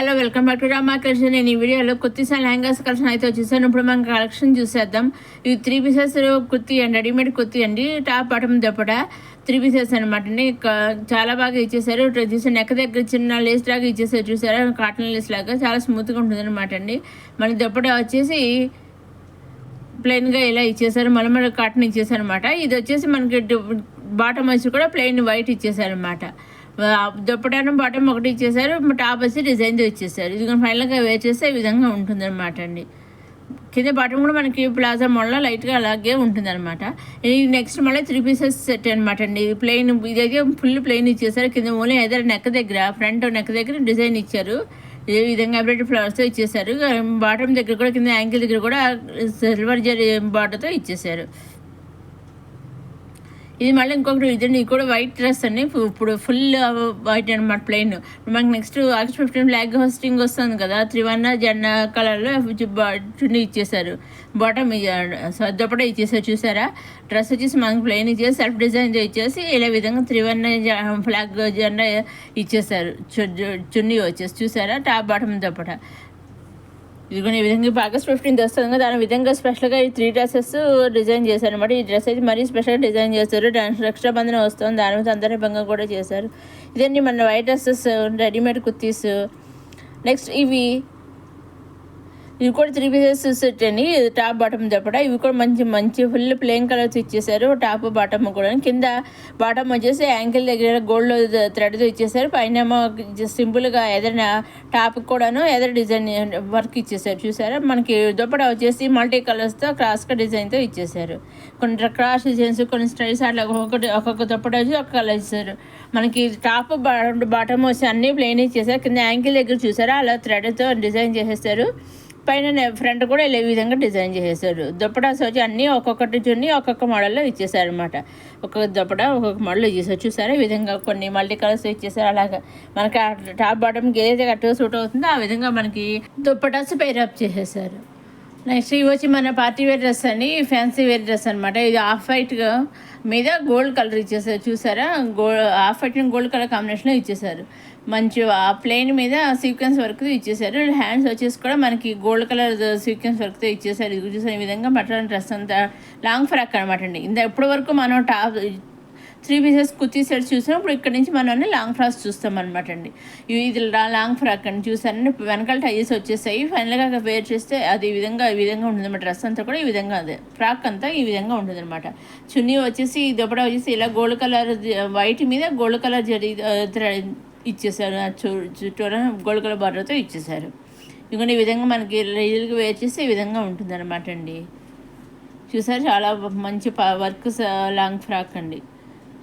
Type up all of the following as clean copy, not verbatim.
Hello welcome back to Rama collection. నేను ఈ వీడియోలో కుర్తీస్ అండ్ లెహంగాస్ కలెక్షన్ అయితే వచ్చేసాను. ఇప్పుడు మనం కలెక్షన్ చూసేద్దాం. ఇవి 3 పీసెస్ కుర్తీ అండి, రెడీమేడ్ కుర్తీ అండి. టాప్ బాటమ్ దప్పట 3 పీసెస్ అనమాట అండి. చాలా బాగా ఇచ్చేసారు. చూసే నెక్ దగ్గర చిన్న లేస్ లాగా ఇచ్చేసారు, చూసారా, కాటన్ లేస్ లాగా చాలా స్మూత్గా ఉంటుంది అనమాట అండి. మన దప్పట వచ్చేసి ప్లెయిన్గా ఇలా ఇచ్చేసారు, మళ్ళీ కాటన్ ఇచ్చేసారు అనమాట. ఇది వచ్చేసి మనకి బాటమ్ వచ్చి కూడా ప్లెయిన్ వైట్ ఇచ్చేసారు అనమాట. దుప్పటాను బాటమ్ ఒకటి ఇచ్చేసారు, టాప్ వచ్చి డిజైన్తో ఇచ్చేసారు. ఇది ఫైనల్గా వేర్ చేస్తే ఈ విధంగా ఉంటుంది అనమాట అండి. కింద బాటమ్ కూడా మనకి ప్లాజా మోడల్ లైట్గా అలాగే ఉంటుంది అనమాట. ఇది నెక్స్ట్ మళ్ళీ 3 పీసెస్ సెట్ అనమాట అండి. ప్లెయిన్, ఇదైతే ఫుల్ ప్లెయిన్ ఇచ్చేసారు. కింద ఓన్లీ ఎదర్ నెక్ దగ్గర, ఫ్రంట్ నెక్ దగ్గర డిజైన్ ఇచ్చారు. ఈ విధంగా ఎంబ్రాయిడరీ ఫ్లవర్స్తో ఇచ్చేసారు. బాటమ్ దగ్గర కూడా కింద యాంకిల్ దగ్గర కూడా సిల్వర్ జరీ బార్డర్తో ఇచ్చేసారు. ఇది మళ్ళీ ఇంకొకటి ఇదండి, ఇది కూడా వైట్ డ్రెస్ అండి. ఇప్పుడు ఫుల్ వైట్ అనమాట, ప్లెయిన్. మనకి నెక్స్ట్ ఆగస్ట్ 15 ఫ్లాగ్ హోస్టింగ్ వస్తుంది కదా, త్రివర్ణ జెండా కలర్లో చున్నీ ఇచ్చేసారు. బాటమ్ దుప్పట ఇచ్చేసారు, చూసారా. డ్రెస్ వచ్చేసి మనకి ప్లెయిన్ ఇచ్చేసి సెల్ఫ్ డిజైన్తో ఇచ్చేసి ఇలా విధంగా త్రివర్ణ ఫ్లాగ్ జెండా ఇచ్చేసారు. చున్నీ వచ్చేసి చూసారా, టాప్ బాటమ్ దుప్పట. ఇదిగోని ఈ విధంగా ఇప్పుడు ఆగస్ట్ 15 వస్తుంది కదా, దాని విధంగా స్పెషల్గా ఈ 3 డ్రెస్సెస్ డిజైన్ చేశారు అనమాట. ఈ డ్రెస్ అయితే మరీ స్పెషల్గా డిజైన్ చేస్తారు. రక్షా బంధన వస్తుంది, దాని మీద అంతర్భంగా కూడా చేశారు. ఇదండి మన white dresses, readymade kurtis. Next ఇవి కూడా 3 పీసెస్ సెట్ అండి. Top bottom dupatta. ఇవి కూడా మంచి ఫుల్ ప్లెయిన్ కలర్స్ ఇచ్చేసారు. టాప్ బాటమ్ కూడా కింద బాటమ్ వచ్చేసి యాంకిల్ దగ్గర గోల్డ్ థ్రెడ్తో ఇచ్చేసారు. పైన ఏమో సింపుల్గా ఏదైనా టాప్ కూడాను ఏదైనా డిజైన్ వర్క్ ఇచ్చేసారు, చూసారా. మనకి దుప్పట వచ్చేసి మల్టీ కలర్స్తో క్రాస్గా డిజైన్తో ఇచ్చేసారు. కొన్ని క్రాస్ డిజైన్స్, కొన్ని స్టైల్స్ అట్లా ఒక్కొక్క దుప్పట వచ్చి ఒక కలర్ ఇచ్చారు. మనకి టాప్ బాటమ్ వచ్చి అన్నీ ప్లెయిన్ ఇచ్చేసారు. కింద యాంకిల్ దగ్గర చూసారా, అలా థ్రెడ్తో డిజైన్ చేసేసారు. పైన ఫ్రంట్ కూడా ఇలా ఈ విధంగా డిజైన్ చేసేసారు. దుప్పటాస్ వచ్చి అన్నీ ఒక్కొక్కటి చున్నీ ఒక్కొక్క మోడల్లో ఇచ్చేసారు అనమాట. ఒక్కొక్క దుప్పట ఒక్కొక్క మోడల్లో ఇచ్చేసారు, చూసారా. ఈ విధంగా కొన్ని మల్టీ కలర్స్ ఇచ్చేసారు. అలాగా మనకి టాప్ బాటమ్కి ఏదైతే కరెక్ట్గా సూట్ అవుతుందో ఆ విధంగా మనకి దుప్పటాస్ పేరప్ చేసేసారు. నెక్స్ట్ ఇవి వచ్చి మన పార్టీ వేర్ డ్రెస్ అండి, ఫ్యాన్సీ వేర్ డ్రెస్ అనమాట. ఇది ఆఫ్ వైట్గా మీద గోల్డ్ కలర్ ఇచ్చేసారు, చూసారా. ఆఫ్ వైట్ గోల్డ్ కలర్ కాంబినేషన్లో ఇచ్చేసారు. మంచి ఆ ప్లెయిన్ మీద సీక్వెన్స్ వర్క్తో ఇచ్చేసారు. హ్యాండ్స్ వచ్చేసి కూడా మనకి గోల్డ్ కలర్ సీక్వెన్స్ వర్క్తో ఇచ్చేసారు. ఇది చూసారు, ఈ విధంగా మటన్ డ్రెస్ అంతా లాంగ్ ఫ్రాక్ అనమాట అండి. ఇప్పటి వరకు మనం టాప్ 3 పీసెస్ కుర్తీ సెట్స్ చూసాం. ఇప్పుడు ఇక్కడ నుంచి మనం లాంగ్ ఫ్రాక్స్ చూస్తాం అనమాట అండి. ఇది లాంగ్ ఫ్రాక్ అండి, చూసారండి. వెనకాల టైస్ వచ్చేసాయి. ఫైనల్గా వేర్ చేస్తే అది ఈ విధంగా ఉంటుంది అనమాట. డ్రెస్ అంతా కూడా ఈ విధంగా అదే ఫ్రాక్ అంతా ఈ విధంగా ఉంటుంది అనమాట. చున్నీ వచ్చేసి దుప్పట వచ్చేసి ఇలా గోల్డ్ కలర్ వైట్ మీద గోల్డ్ కలర్ జరీ ఇచ్చేసారు. చుట్టూరా గోల్డ్ కలర్ బార్డర్తో ఇచ్చేసారు. ఇదిగోండి ఈ విధంగా మనకి రైలుగా వేర్ చేస్తే ఈ విధంగా ఉంటుంది అనమాట అండి. చూసారు, చాలా మంచి వర్క్ లాంగ్ ఫ్రాక్ అండి.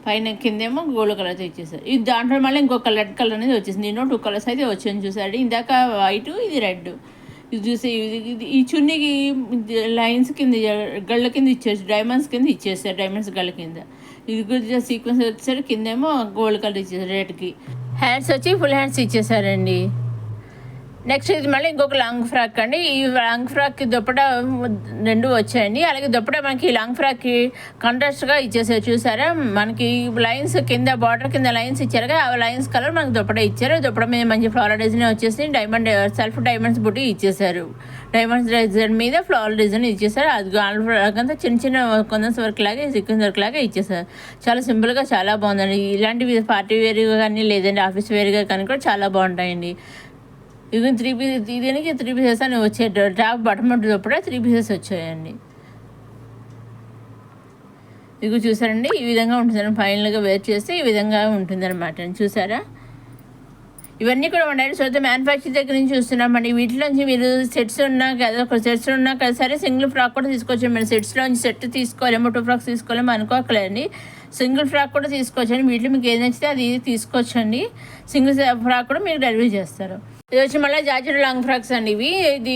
పైన కిందేమో గోల్డ్ కలర్తో ఇచ్చేసారు. ఇది దాంట్లో మళ్ళీ ఇంకొక రెడ్ కలర్ అనేది వచ్చేసింది. దీంట్లో 2 కలర్స్ అయితే వచ్చాయని చూసారు. ఇందాక వైట్, ఇది రెడ్. ఇది చూసి ఈ చున్నీకి లైన్స్ కింద గళ్ళ కింద ఇచ్చేసి డైమండ్స్ కింద ఇచ్చేసారు, డైమండ్స్ గళ్ళ కింద. ఇది కూడా సీక్వెన్స్ వచ్చేసరికి కిందేమో గోల్డ్ కలర్ ఇచ్చేసారు రెడ్కి. హ్యాండ్స్ వచ్చి ఫుల్ హ్యాండ్స్ ఇచ్చేసారండి. నెక్స్ట్ ఇది మళ్ళీ ఇంకొక లాంగ్ ఫ్రాక్ అండి. ఈ లాంగ్ ఫ్రాక్కి దుప్పట 2 వచ్చాయండి. అలాగే దుప్పట మనకి లాంగ్ ఫ్రాక్కి కాంట్రాస్ట్గా ఇచ్చేసారు, చూసారా. మనకి లైన్స్ కింద బార్డర్ కింద లైన్స్ ఇచ్చారు కదా, ఆ లైన్స్ కలర్ మనకి దుప్పట ఇచ్చారు. దుప్పట మీద మంచి ఫ్లవర్ డిజైన్ వచ్చేసి సెల్ఫ్ డైమండ్స్ బుట్టి ఇచ్చేసారు. డైమండ్స్ డిజైన్ మీద ఫ్లవర్ డిజైన్ ఇచ్చేసారు. అది అంతా చిన్న కొందన్స్ వర్క్ లాగా, సీక్వెన్స్ వర్క్ లాగా ఇచ్చేసారు. చాలా సింపుల్గా చాలా బాగుందండి. ఇలాంటివి పార్టీ వేర్గా కానీ లేదంటే ఆఫీస్ వేర్గా కానీ కూడా చాలా బాగుంటాయండి. ఇది 3 పీసెస్, దీనికి 3 పీసెస్ అని వచ్చాయి. టాప్ బాటమ్ దుప్పట 3 పీసెస్ వచ్చాయండి. ఇది చూసారండి, ఈ విధంగా ఉంటుందండి. ఫైనల్గా వేర్ చేస్తే ఈ విధంగా ఉంటుందన్నమాట, చూసారా. ఇవన్నీ కూడా డైరెక్ట్ సొంత మ్యానుఫ్యాక్చర్ దగ్గర నుంచి చూస్తున్నామండి. వీటిలోంచి మీరు సెట్స్ ఉన్నా కదా, ఒక సెట్స్ ఉన్నా కదా సరే, సింగిల్ ఫ్రాక్ కూడా తీసుకోవచ్చు. మీరు సెట్స్లోంచి సెట్ తీసుకోలేమో, 2 ఫ్రాక్స్ తీసుకోలేమో అనుకోకలేండి. సింగిల్ ఫ్రాక్ కూడా తీసుకోవచ్చండి. వీటిలో మీకు ఏది నచ్చితే అది తీసుకోవచ్చండి. సింగిల్ ఫ్రాక్ కూడా మీరు డెలివరీ చేస్తారు. ఇది వచ్చి మళ్ళీ జార్జెట్ లాంగ్ ఫ్రాక్స్ అండి. ఇది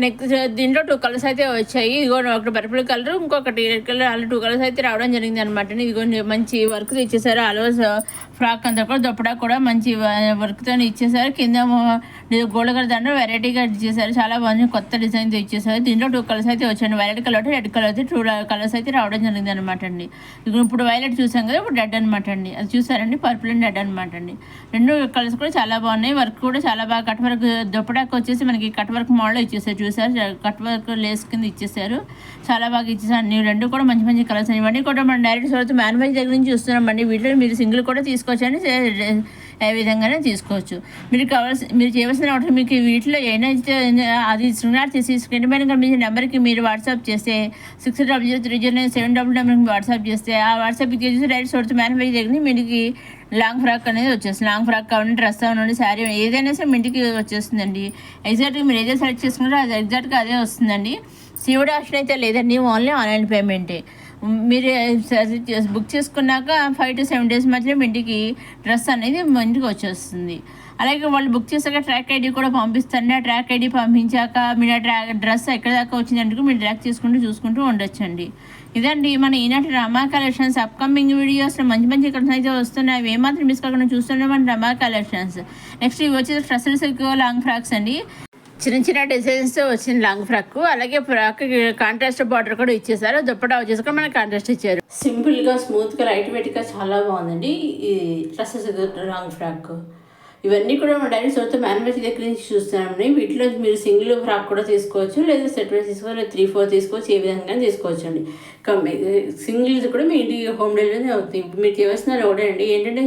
నెక్స్ట్ దీంట్లో 2 కలర్స్ అయితే వచ్చాయి. ఇదిగో ఒకటి పర్పుల్ కలర్, ఇంకొకటి రెడ్ కలర్, అలా 2 కలర్స్ అయితే రావడం జరిగింది అనమాట. ఇదిగో మంచి వర్క్ ఇచ్చేసారు. ఆల్వేస్ ఫ్రాక్ అంతా కూడా దుప్పడా కూడా మంచి వర్క్తో ఇచ్చేసారు. కింద ఇది గోల్డ్ కలర్ దాంట్లో వెరైటీగా ఇచ్చేసారు, చాలా బాగుంది, కొత్త డిజైన్తో ఇచ్చేసారు. దీంట్లో 2 కలర్స్ అయితే వచ్చాయండి, వైలెట్ కలర్ రెడ్ కలర్ అయితే 2 కలర్స్ అయితే రావడం జరిగింది అనమాట అండి. ఇప్పుడు వైలెట్ చూసాం కదా, ఇప్పుడు రెడ్ అనమాట అండి, అది చూసారండి, పర్పుల్ అండ్ రెడ్ అనమాట అండి. 2 కలర్స్ కూడా చాలా బాగున్నాయి, వర్క్ కూడా చాలా బాగా కట్ వర్క్ దుప్పటాకు వచ్చేసి మనకి కట్ వర్క్ మోడల్ ఇచ్చేసారు, చూసారు, కట్ వర్క్ లేస్ కింద ఇచ్చేసారు, చాలా బాగా ఇచ్చేసారు. అన్ని 2 కూడా మంచి మంచి కలర్స్ ఇవన్నీ కూడా మనం డైరెక్ట్ సోర్స్ మ్యానుఫ్యాక్చర్ దగ్గర నుంచి చూస్తున్నామండి. వీటిలో మీరు సింగిల్ కూడా తీసుకోవచ్చండి, ఏ విధంగానే తీసుకోవచ్చు. మీరు చేయవలసిన ఒకటి, మీకు వీటిలో ఏదైతే అది స్క్రీన్ చేసి స్క్రీన్ పైన కనిపించే నెంబర్కి మీరు వాట్సాప్ చేస్తే 60003007 నెంబర్కి వాట్సాప్ చేస్తే ఆ వాట్సాప్కి చేసి డైరెక్ట్ సోర్స్ మ్యానుఫ్యాక్చర్ దగ్గర మీకు లాంగ్ ఫ్రాక్ అనేది వచ్చేస్తుంది. లాంగ్ ఫ్రాక్ కావాలంటే డ్రెస్ కావాలంటే శారీ ఏదైనా సరే మీ ఇంటికి వచ్చేస్తుందండి. ఎగ్జాక్ట్గా మీరు ఏదైతే సెలెక్ట్ చేసుకుంటారో అది ఎగ్జాక్ట్గా అదే వస్తుందండి. సివిడి ఆప్షన్ అయితే లేదండి, ఓన్లీ ఆన్లైన్ పేమెంటే. మీరు బుక్ చేసుకున్నాక 5 to 7 days మధ్యలో మీ ఇంటికి డ్రెస్ అనేది మీ ఇంటికి వచ్చేస్తుంది. అలాగే వాళ్ళు బుక్ చేశాక ట్రాక్ ఐడి కూడా పంపిస్తారండి. ఆ ట్రాక్ ఐడి పంపించాక మీరు డ్రెస్ ఎక్కడ దాకా వచ్చిందంటే మీరు ట్రాక్ చేసుకుంటూ చూసుకుంటూ ఉండొచ్చండి. ఇదండి మన ఈనాటి రమా కలెక్షన్స్. అప్కమింగ్ వీడియోస్లో మంచి మంచి కలెక్షన్స్ అయితే వస్తున్నాయి, అవి ఏమాత్రం మిస్ కాకుండా చూస్తున్నాం మన రమా కలెక్షన్స్. నెక్స్ట్ ఇవి వచ్చేసి ట్రస్సెల్ సిల్క్ లాంగ్ ఫ్రాక్స్ అండి, చిన్న చిన్న డిజైన్స్తో వచ్చిన లాంగ్ ఫ్రాక్. అలాగే ఫ్రాక్ కాంట్రాస్ట్ బార్డర్ కూడా ఇచ్చేసారు, దుప్పటా వచ్చేసి కూడా మనకి కాంట్రాస్ట్ ఇచ్చారు. సింపుల్గా స్మూత్గా లైట్ వెయిట్గా చాలా బాగుందండి ఈ డ్రెస్సెస్ లాంగ్ ఫ్రాక్. ఇవన్నీ కూడా మనం డైరెక్ట్ సొంత మ్యానుఫ్యాక్చర్ దగ్గర నుంచి చూస్తున్నామండి. వీటిలో మీరు సింగిల్ ఫ్రాక్ కూడా తీసుకోవచ్చు, లేదా సెట్ వైజ్ తీసుకోవచ్చు, లేదా 3-4 తీసుకోవచ్చు, ఏ విధంగా తీసుకోవచ్చు అండి. సింగిల్స్ కూడా మీ ఇంటికి హోమ్ డెలివరీ అవుతుంది. ఇప్పుడు మీరు చేయాల్సిన ఒకటే అండి, ఏంటంటే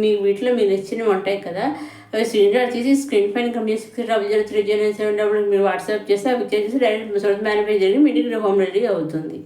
మీ వీటిలో మీరు నచ్చినవి ఉంటాయి కదా, అవి స్క్రీన్ తీసి స్క్రీన్ పైన కంపెనీ 60003007 మీరు వాట్సాప్ చేస్తే అవి చేసి డైరెక్ట్ సొంత మ్యానుఫ్యాక్చర్ దగ్గర మీ ఇంటికి హోమ్ డెలివరీ అవుతుంది.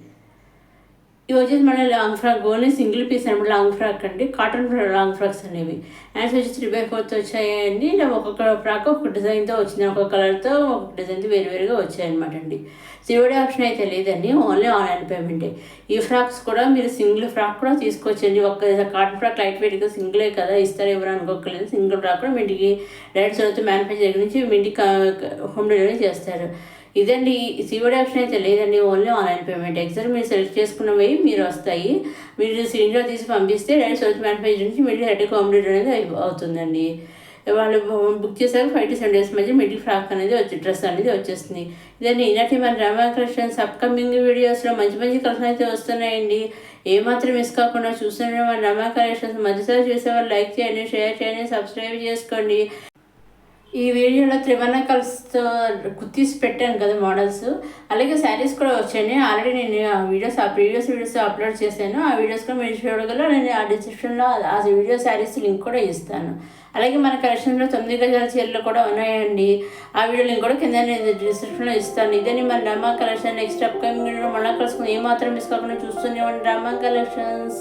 ఇవి వచ్చేసి మన long frock, only single piece అనమాట లాంగ్ ఫ్రాక్ అండి, కాటన్ లాంగ్ ఫ్రాక్స్ అనేవి. అండ్ వచ్చి 3/4 వచ్చాయండి. ఒక్కొక్క ఫ్రాక్ ఒక డిజైన్తో వచ్చింది, ఒక్కొక్క కలర్తో ఒక డిజైన్తో వేరువేరుగా వచ్చాయన్నమాట అండి. సివిడి ఆప్షన్ అయితే లేదండి, ఓన్లీ ఆన్లైన్ పేమెంటే. ఈ ఫ్రాక్స్ కూడా మీరు సింగిల్ ఫ్రాక్ కూడా తీసుకోవచ్చండి. ఒక్క కాటన్ ఫ్రాక్ లైట్ వెయిట్గా సింగిలే కదా ఇస్తారు, ఎవరు అనుకోకలేదు. సింగిల్ ఫ్రాక్ కూడా మీ ఇంటికి డైరెక్ట్ చదువుతూ మ్యానుఫ్యాక్చర్ దగ్గర నుంచి మీ ఇంటికి హోమ్ డెలివరీ చేస్తారు. ఇదండి సివిడి ఆప్షన్ అయితే లేదండి, ఓన్లీ ఆన్లైన్ పేమెంట్. ఎగ్జాక్ట్ మీరు సెలెక్ట్ చేసుకున్నవి మీరు వస్తాయి, మీరు స్క్రీన్షాట్ తీసి పంపిస్తే డైరెక్ట్ సౌత్ మ్యానుఫ్యాక్చర్ నుంచి మీరు డైరెక్ట్ హోమ్ డెలివరీ అనేది అవుతుందండి. వాళ్ళు బుక్ చేశాక 5 to 7 days మధ్య మిడిల్ ఫ్రాక్ అనేది డ్రెస్ అనేది వచ్చేస్తుంది. ఇదండి ఈనాటి మన రమా కలెక్షన్స్. అప్కమింగ్ వీడియోస్లో మంచి మంచి కలెక్షన్ అయితే వస్తున్నాయండి, ఏమాత్రం మిస్ కాకుండా చూస్తున్న మన రమా కలెక్షన్స్. మధ్యసారి చూసేవాళ్ళు లైక్ చేయండి, షేర్ చేయండి, సబ్స్క్రైబ్ చేసుకోండి. ఈ వీడియోలో త్రివర్ణ కలర్స్తో కుర్తీస్ పెట్టాను కదా మోడల్స్, అలాగే శారీస్ కూడా వచ్చాయి. ఆల్రెడీ నేను ఆ ప్రీవియస్ వీడియోస్ అప్లోడ్ చేశాను, ఆ వీడియోస్ కూడా మీరు చూడగలరు. నేను ఆ డిస్క్రిప్షన్లో ఆ వీడియో శారీస్ లింక్ కూడా ఇస్తాను. అలాగే మన కలెక్షన్లో 9 గజాల చీరలు కూడా ఉన్నాయండి, ఆ వీడియో లింక్ కూడా కింద నేను డిస్క్రిప్షన్లో ఇస్తాను. ఇదని మన రమా కలెక్షన్. నెక్స్ట్ అప్కమింగ్ వీడియో మళ్ళీ కలుసుకుని ఏమాత్రం మిస్ కాకుండా చూస్తూనే ఉండండి రమా కలెక్షన్స్.